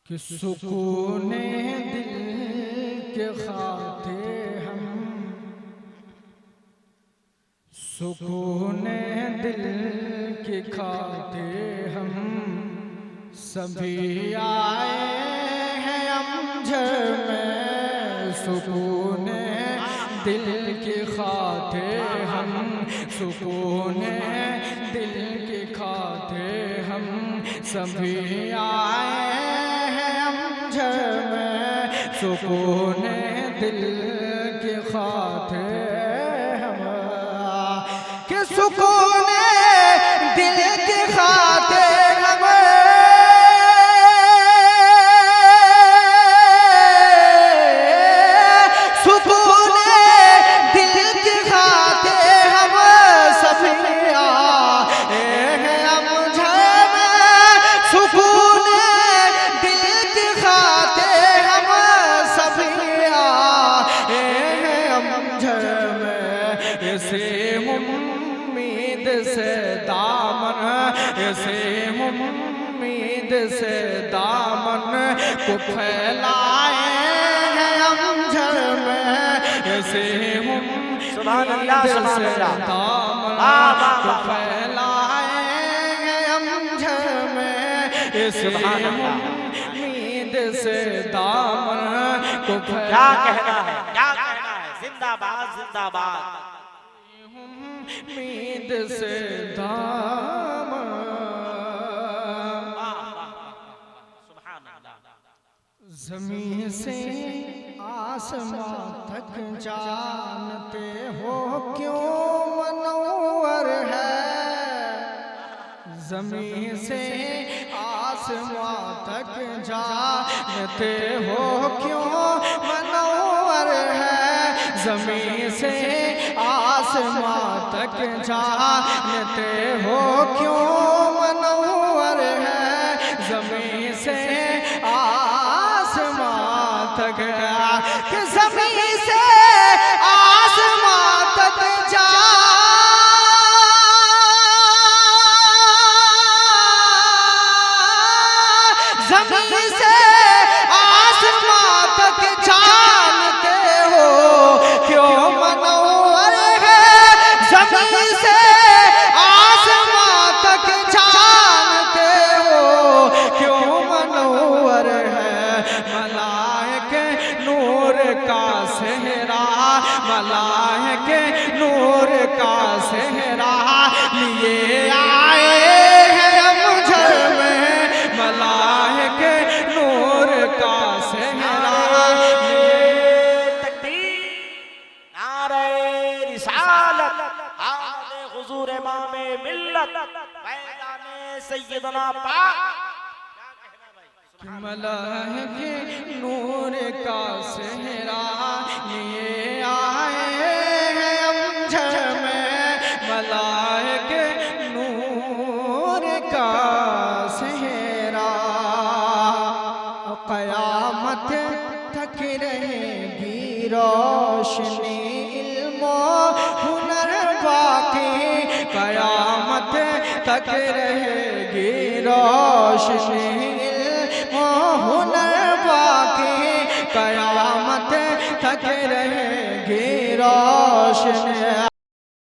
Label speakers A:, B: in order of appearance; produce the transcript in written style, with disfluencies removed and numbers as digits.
A: कि सुकून दिल के खाते हम, सुकून दिल के खाते हम सभी आए हैं अमझर में। सुकून दिल के खाते हम, सुकून दिल के खाते हम सभी आए हैं अमझर में। सुकून दिल के खाते हम, कि सुकून दिल के खाते हम, सुकून दिल के खाते हम सभी आए हैं अमझर में। सुकून दिल के खाते हम सभी आए हैं अमझर में। इसे उम्मीद से दामन, इसे उम्मीद से दामन को फैलाए हैं अमझर में। इसे उम्मीद से दामन को फैलाए हैं अमझर में। इसे उम्मीद से दामन को
B: क्या कहना है, क्या कहना है? जिंदाबाद जिंदाबाद।
A: उम्मीद से दामन, ज़मीं से आसमां तक जानते हो क्यों मनव्वर है। ज़मीं से आसमां तक जानते हो क्यों मनव्वर है। ज़मीं से आसमां तक जानते हो क्यों मनव्वर है। ज़मीं से आसमां तक, कि ज़मीं से आसमां तक ज़मीं से आसमां तक जानते हो क्यों मनव्वर है। ज़मीं से आसमां तक जानते हो क्यों मनव्वर है। मलाइके नूर का सेहरा, मलाइके नूर का सेहरा लिए आए हैं अमझर में। मलाइके नूर का सेहरा
B: तकबीर, नारे रिसालत, आमद हुजूर इमामे मिल्लत, फैज़ाने सैयदना पाक।
A: मलाइके नूर का सेहरा लिए आए हैं अमझर में। मलाइके नूर का सेहरा क़यामत तक रहेगी रोशनी इल्म हुनर बाकी। क़यामत तक रहेगी रोशनी हुनर बाकी। क़यामत तक रहेगी रोशनी